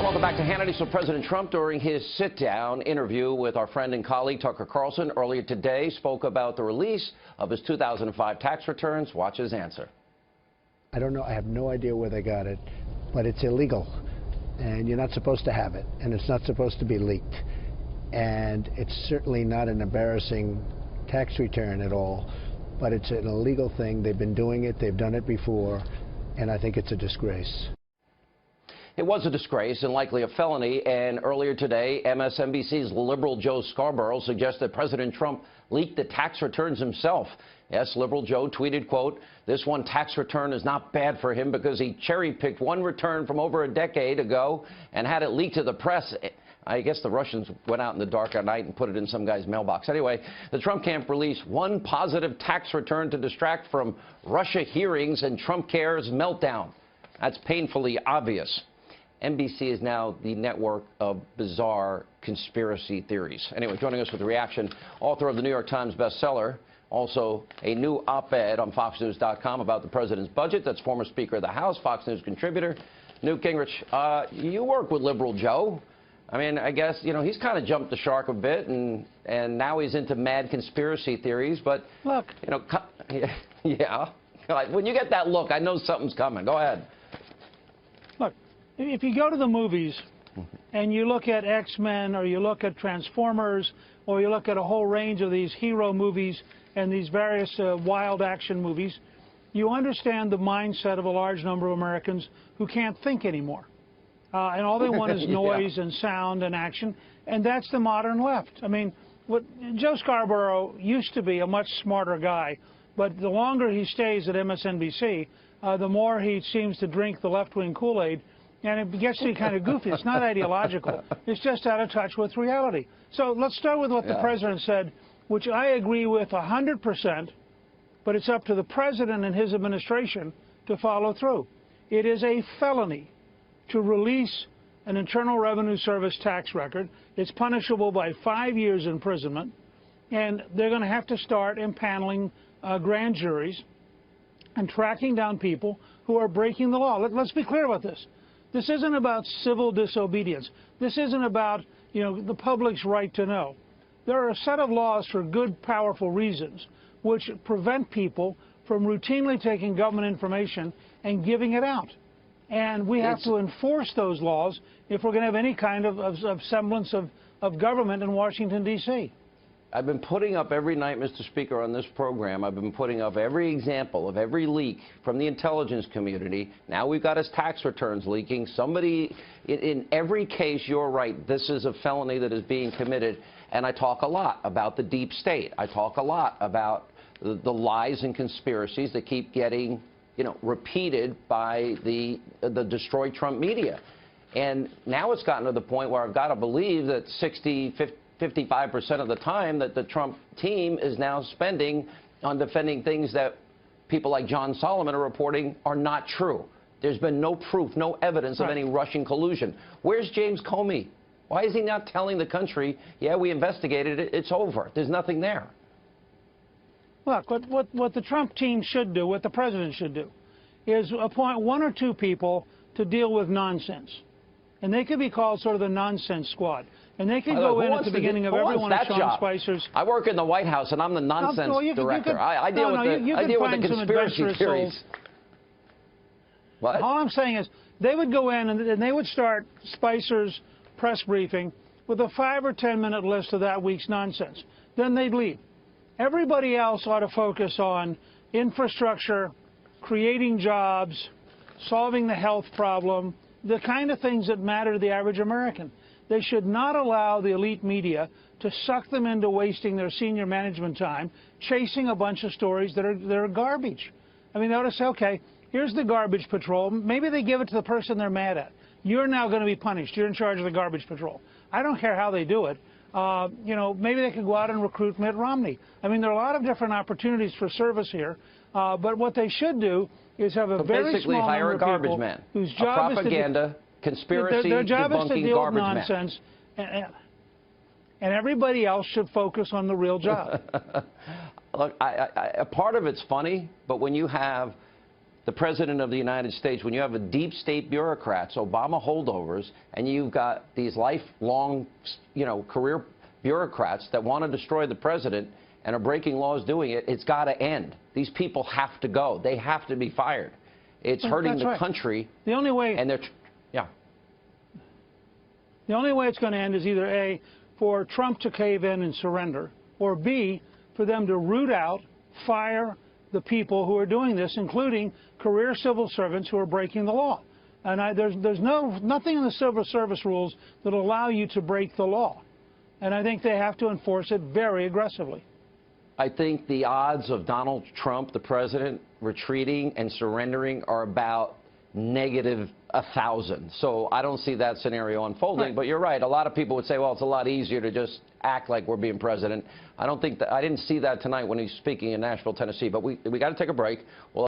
Welcome back to Hannity. So President Trump, during his sit-down interview with our friend and colleague Tucker Carlson earlier today, spoke about the release of his 2005 tax returns. Watch his answer. I don't know. I have no idea where they got it, but it's illegal, and you're not supposed to have it, and it's not supposed to be leaked. And it's certainly not an embarrassing tax return at all, but it's an illegal thing. They've been doing it. They've done it before, and I think it's a disgrace. It was a disgrace and likely a felony, and earlier today, MSNBC's liberal Joe Scarborough suggested President Trump leaked the tax returns himself. Yes, liberal Joe tweeted, quote, "This one tax return is not bad for him because he cherry-picked one return from over a decade ago and had it leaked to the press." I guess the Russians went out in the dark at night and put it in some guy's mailbox. Anyway, the Trump camp released one positive tax return to distract from Russia hearings and Trump Care's meltdown. That's painfully obvious. NBC is now the network of bizarre conspiracy theories. Anyway, joining us with a reaction, author of the New York Times bestseller, also a new op-ed on FoxNews.com about the president's budget. That's former Speaker of the House, Fox News contributor, Newt Gingrich. You work with liberal Joe. I mean, I guess, you know, he's kind of jumped the shark a bit, and now he's into mad conspiracy theories. But, look, you know, yeah. When you get that look, I know something's coming. Go ahead. Look, if you go to the movies and you look at X-Men or you look at Transformers or you look at a whole range of these hero movies and these various wild action movies, you understand the mindset of a large number of Americans who can't think anymore. And all they want is noise and sound and action, and that's the modern left. I mean, Joe Scarborough used to be a much smarter guy, but the longer he stays at MSNBC, the more he seems to drink the left-wing Kool-Aid, and it gets to be kind of goofy. It's not ideological. It's just out of touch with reality. So let's start with what the president said, which I agree with 100%, but it's up to the president and his administration to follow through. It is a felony to release an Internal Revenue Service tax record. It's punishable by 5 years imprisonment, and they're going to have to start impaneling grand juries and tracking down people who are breaking the law. Let's be clear about this. This isn't about civil disobedience. This isn't about, you know, the public's right to know. There are a set of laws for good, powerful reasons which prevent people from routinely taking government information and giving it out. And we have to enforce those laws if we're going to have any kind of semblance of government in Washington, D.C. I've been putting up every night, Mr. Speaker, on this program. I've been putting up every example of every leak from the intelligence community. Now we've got his tax returns leaking. Somebody, in every case, you're right, this is a felony that is being committed. And I talk a lot about the deep state. I talk a lot about the lies and conspiracies that keep getting, you know, repeated by the destroy Trump media. And now it's gotten to the point where I've got to believe that 55% of the time that the Trump team is now spending on defending things that people like John Solomon are reporting are not true. There's been no proof, no evidence of any Russian collusion. Where's James Comey? Why is he not telling the country, yeah, we investigated it, it's over, there's nothing there? Look, what the Trump team should do, what the president should do, is appoint one or two people to deal with nonsense. And they could be called sort of the nonsense squad. And they could go in at the beginning of every one of Sean Spicer's. I work in the White House, and I'm the nonsense director. I deal with the conspiracy theories. What? All I'm saying is they would go in and they would start Spicer's press briefing with a 5 or 10 minute list of that week's nonsense. Then they'd leave. Everybody else ought to focus on infrastructure, creating jobs, solving the health problem, the kind of things that matter to the average American. They should not allow the elite media to suck them into wasting their senior management time chasing a bunch of stories that are garbage. I mean, they ought to say, okay, here's the garbage patrol. Maybe they give it to the person they're mad at. You're now going to be punished. You're in charge of the garbage patrol. I don't care how they do it. You know, maybe they could go out and recruit Mitt Romney. I mean, there are a lot of different opportunities for service here. But what they should do is have a very small number of people whose job is conspiracy their job is to deal with garbage nonsense, and everybody else should focus on the real job. Look, a part of it's funny, but when you have the President of the United States, when you have a deep state bureaucrats, Obama holdovers, and you've got these lifelong, career bureaucrats that want to destroy the president and are breaking laws doing it, it's got to end. These people have to go. They have to be fired. It's hurting the country. The only way. And the only way it's going to end is either A, for Trump to cave in and surrender, or B, for them to root out, fire the people who are doing this, including career civil servants who are breaking the law. And there's nothing in the civil service rules that will allow you to break the law. And I think they have to enforce it very aggressively. I think the odds of Donald Trump, the president, retreating and surrendering are about -1,000. So I don't see that scenario unfolding. Right. But you're right. A lot of people would say, well, it's a lot easier to just act like we're being president. I don't think that. I didn't see that tonight when he's speaking in Nashville, Tennessee. But we got to take a break. Well,